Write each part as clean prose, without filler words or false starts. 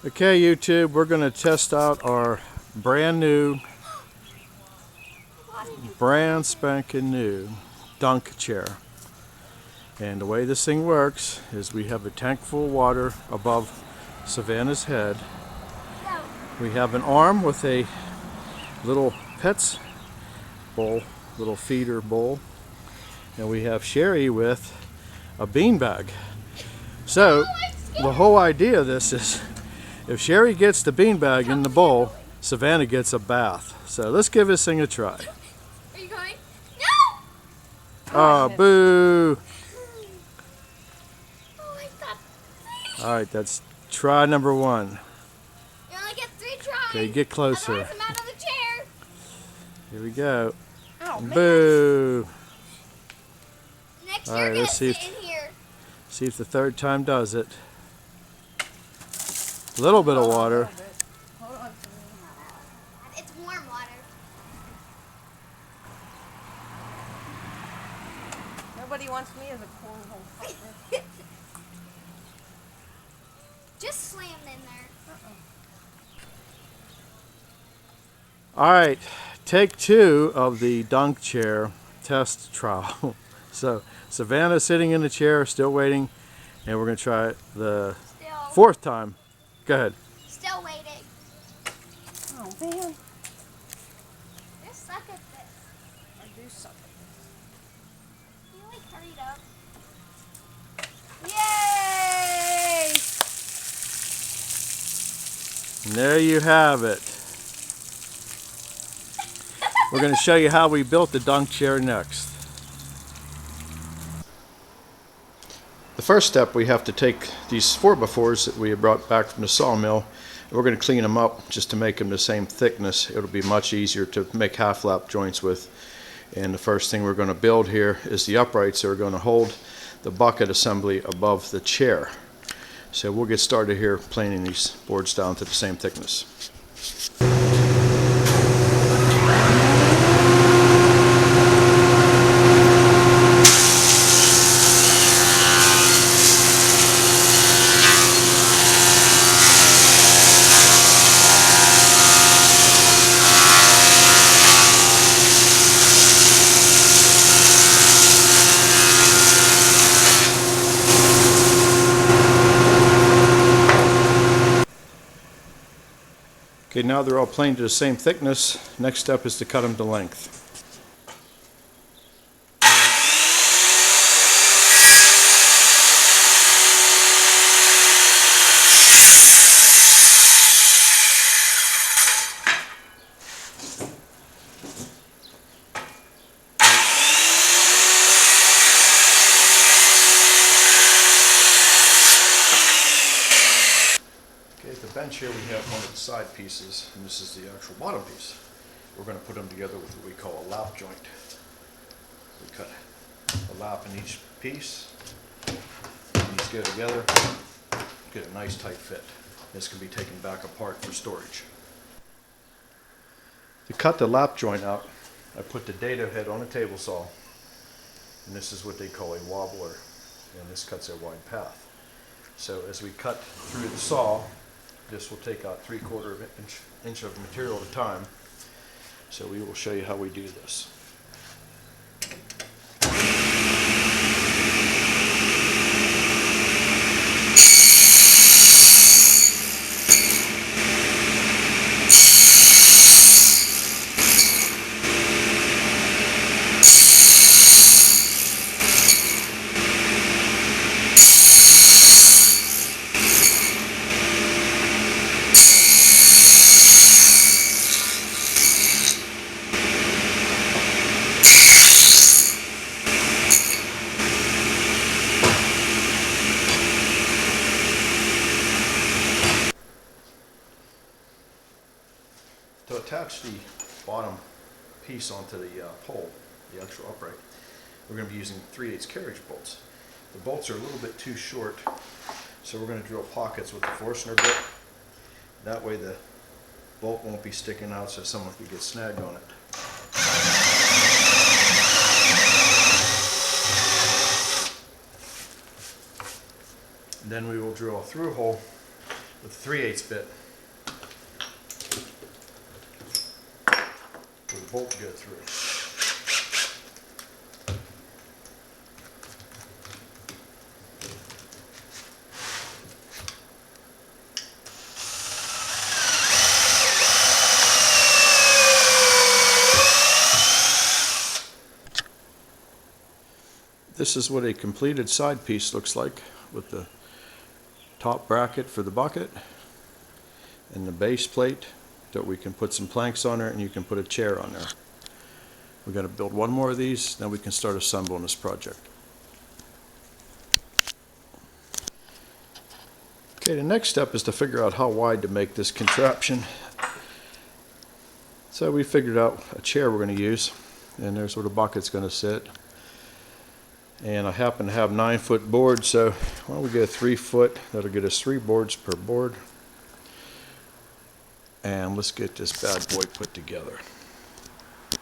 Okay, YouTube, we're going to test out our brand spanking new dunk chair. And the way this thing works is we have a tank full of water above Savannah's head. We have an arm with a little Pet's bowl, little feeder bowl. And we have Sherry with a beanbag. So the whole idea of this is if Sherry gets the beanbag in the bowl, Savannah gets a bath. So let's give this thing a try. Are you going? No! Oh, boo! Oh my God. Alright, that's try number one. You only get 3 tries. Okay, get closer. Otherwise I'm out of the chair. Here we go. Oh, Boo! Next All you're right, gonna let's see sit in here. See if the third time does it. A little bit of water. It's warm water. Nobody wants me as a cornhole partner. Just slammed in there. Alright, take 2 of the dunk chair test trial. So Savannah's sitting in the chair, still waiting, and we're going to try it the 4th time. Go ahead. Still waiting. Oh man. You suck at this. I do suck at Can you like hurry it up? this. Yay! And there you have it. We're going to show you how we built the dunk chair next. The first step, we have to take these 4x4s that we have brought back from the sawmill, and we're going to clean them up just to make them the same thickness. It'll be much easier to make half-lap joints with. And the first thing we're going to build here is the uprights that are going to hold the bucket assembly above the chair. So we'll get started here planing these boards down to the same thickness. Okay, now they're all planed to the same thickness. Next step is to cut them to length. Bench here we have one of the side pieces, and this is the actual bottom piece. We're going to put them together with what we call a lap joint. We cut a lap in each piece, and these go together, get a nice tight fit. This can be taken back apart for storage. To cut the lap joint out, I put the dado head on a table saw, and this is what they call a wobbler, and this cuts a wide path. So as we cut through the saw, this will take out 3/4 inch of material at a time. So we will show you how we do this. To attach the bottom piece onto the pole, the actual upright, we're going to be using 3/8 carriage bolts. The bolts are a little bit too short, so we're going to drill pockets with the Forstner bit. That way the bolt won't be sticking out so someone could get snagged on it. Then we will drill a through hole with a 3/8 bit. For the bolt to go through. This is what a completed side piece looks like, with the top bracket for the bucket and the base plate that we can put some planks on there, and you can put a chair on there. We're going to build one more of these, then we can start assembling this project. Okay, the next step is to figure out how wide to make this contraption. So we figured out a chair we're going to use, and there's where the bucket's going to sit. And I happen to have 9-foot boards, so why don't we get a 3-foot? That'll get us 3 boards per board. And let's get this bad boy put together. The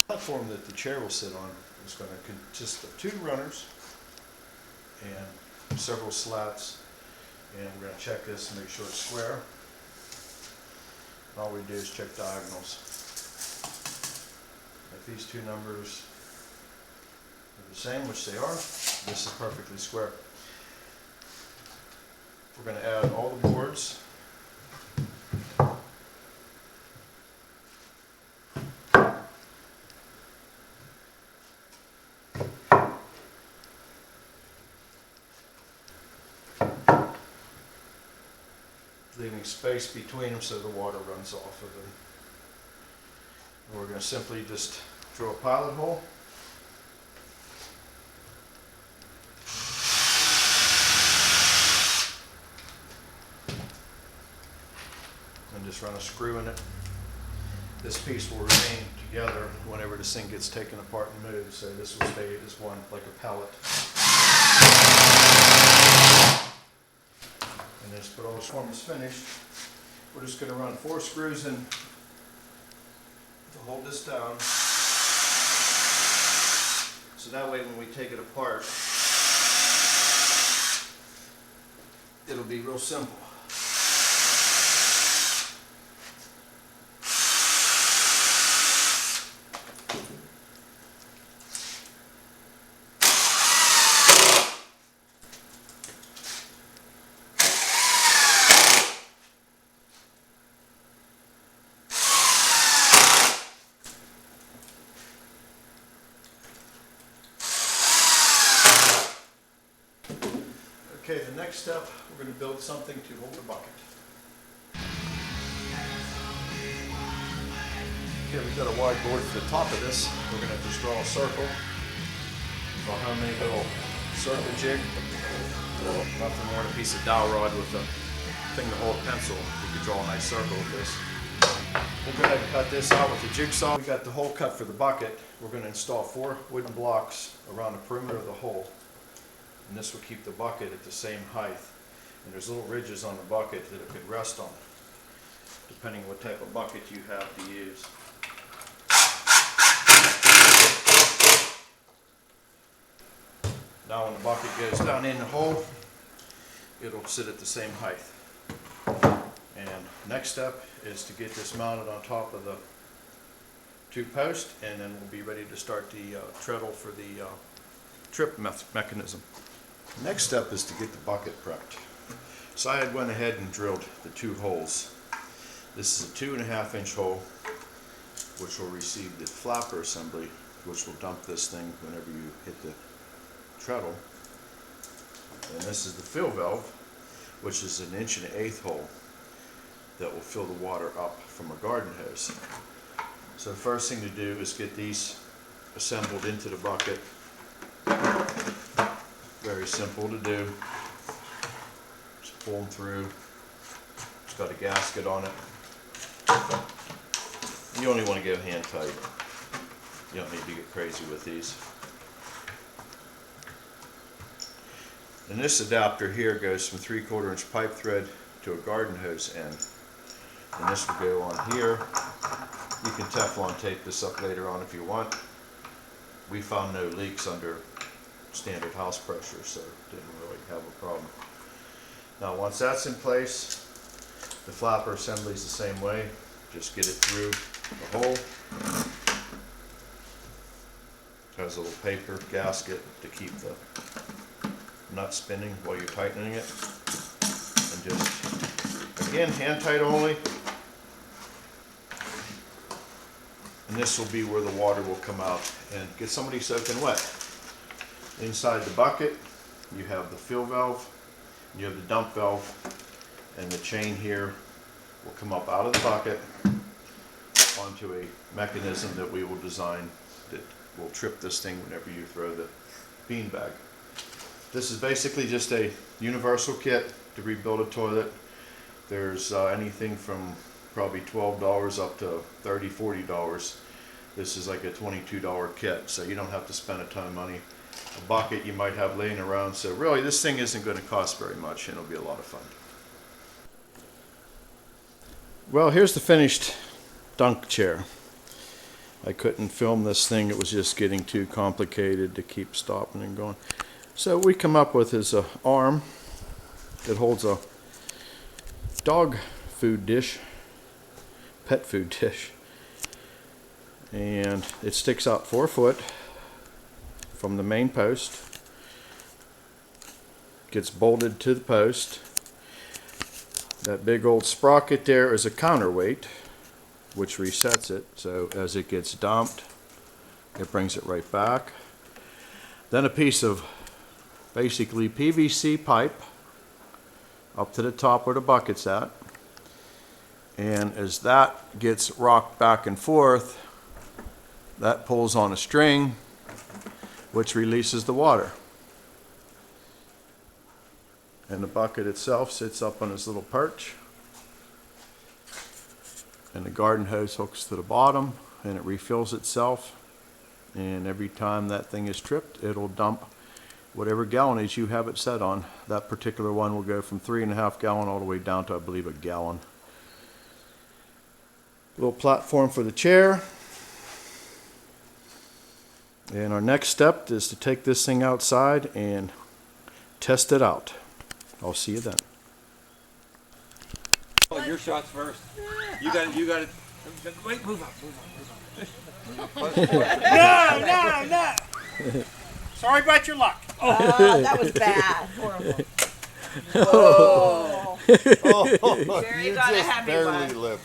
platform that the chair will sit on is going to consist of 2 runners and several slats. And we're going to check this and make sure it's square. All we do is check diagonals. If these 2 numbers are the same, which they are, this is perfectly square. We're going to add all the boards. Leaving space between them so the water runs off of them. And we're going to simply just drill a pilot hole. And just run a screw in it. This piece will remain together whenever this thing gets taken apart and moved, so this will stay as one, like a pallet. And this, but all this form is finished, we're just going to run 4 screws in to hold this down. So that way when we take it apart, it'll be real simple. Okay, the next step, we're going to build something to hold the bucket. Okay, we've got a wide board for the top of this. We're going to just draw a circle. Draw how many little circle jig. Nothing more than a piece of dowel rod with a thing to hold a pencil. We could draw a nice circle with this. We'll go ahead and cut this out with the jigsaw. We got the hole cut for the bucket. We're going to install 4 wooden blocks around the perimeter of the hole. And this will keep the bucket at the same height. And there's little ridges on the bucket that it could rest on, depending on what type of bucket you have to use. Now when the bucket goes down in the hole, it'll sit at the same height. And next step is to get this mounted on top of the 2 posts, and then we'll be ready to start the treadle for the trip mechanism. Next step is to get the bucket prepped. So I had went ahead and drilled the 2 holes. This is a 2.5-inch hole, which will receive the flapper assembly, which will dump this thing whenever you hit the treadle. And this is the fill valve, which is an 1.1/8 hole that will fill the water up from a garden hose. So the first thing to do is get these assembled into the bucket. Very simple to do. Just pull them through. It's got a gasket on it. You only want to go hand tight. You don't need to get crazy with these. And this adapter here goes from 3/4-inch pipe thread to a garden hose end. And this will go on here. You can Teflon tape this up later on if you want. We found no leaks under standard house pressure, so didn't really have a problem. Now once that's in place, the flapper assembly is the same way. Just get it through the hole. Has a little paper gasket to keep the nut spinning while you're tightening it. And just, again, hand tight only. And this will be where the water will come out and get somebody soaking wet. Inside the bucket, you have the fill valve, you have the dump valve, and the chain here will come up out of the bucket onto a mechanism that we will design that will trip this thing whenever you throw the bean bag. This is basically just a universal kit to rebuild a toilet. There's anything from probably $12 up to $30, $40. This is like a $22 kit, so you don't have to spend a ton of money. A bucket you might have laying around, so really this thing isn't going to cost very much and it'll be a lot of fun. Well, here's the finished dunk chair. I couldn't film this thing, it was just getting too complicated to keep stopping and going. So what we come up with is an arm that holds a dog food dish, pet food dish, and it sticks out 4 foot from the main post, gets bolted to the post. That big old sprocket there is a counterweight which resets it, so as it gets dumped it brings it right back. Then a piece of basically PVC pipe up to the top where the bucket's at, and as that gets rocked back and forth, that pulls on a string which releases the water. And the bucket itself sits up on this little perch, and the garden hose hooks to the bottom and it refills itself, and every time that thing is tripped it'll dump whatever gallonage you have it set on. That particular one will go from 3.5 gallon all the way down to I believe 1 gallon. Little platform for the chair. And our next step is to take this thing outside and test it out. I'll see you then. Oh, your shots first. You got it. Wait, move up. No. Sorry about your luck. That was bad. Horrible. Whoa. Sherry You got a just heavy barely one. lived.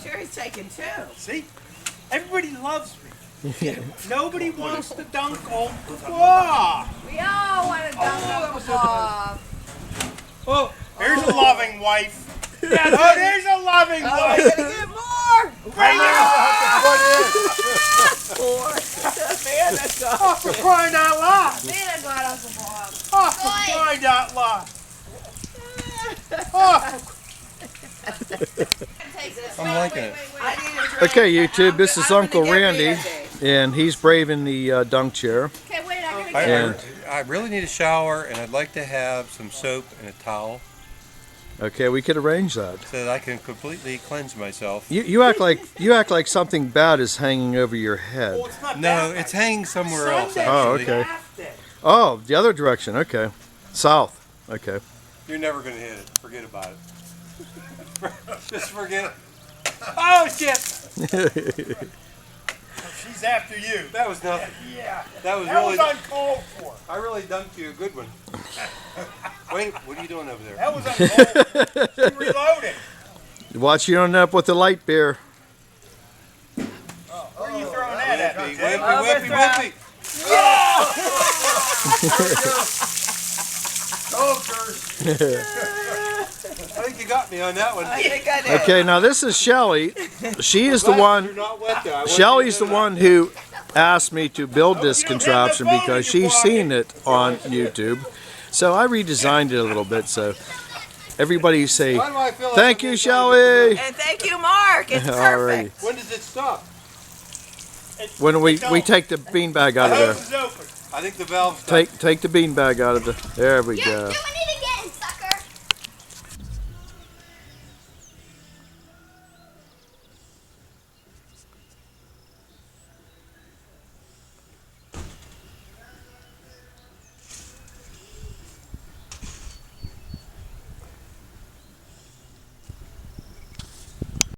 Sherry's taking 2. See? Everybody loves me. Nobody wants to dunk on the wall. We all want to dunk on the ball. Oh, there's a loving wife. Oh, there's a loving Oh, wife. we're gonna get more. Bring it More. Man, that's Oh, all. for crying out loud. Man, got us a ball. Oh, for crying out loud. Oh, I'm liking it. I need a drink. Okay, YouTube, this is I'm gonna Uncle get Randy, Randy. and he's braving the dunk chair. Okay, wait, I gotta I, get And- I really need a shower, and I'd like to have some soap and a towel Okay, we could arrange that. so that I can completely cleanse myself. You act like something bad is hanging over your head. well, it's not No, that it's bad. hanging somewhere else. Sunday. Oh, Actually. okay. Half day. Oh, the other direction. Okay, south. Okay. You're never gonna hit it. Forget about it. Just forget it. Oh, shit. She's after you. That was nothing. Yeah. That was That really. was uncalled for. I really dunked you a good one. Wait, what are you doing over there? That was uncalled for. She reloaded. Watch you don't end up with the light beer. Where are you throwing that at? Whippy, Jay? whippy, whippy, I think you got me on that one. I think I did. Okay, now this is Shelly. She is the one. You're not wet though. I want Shelly's you the to know one who asked me to build this contraption because she's seen it on YouTube. So I redesigned it a little bit. So everybody say, Why do I feel like thank I'm you, inside Shelly. And thank you, Mark. It's Alrighty. perfect. When does it stop? When we take the beanbag out of The there. hose is open. I think the valve stopped. Take the beanbag out of the. There we Yeah, go. we need to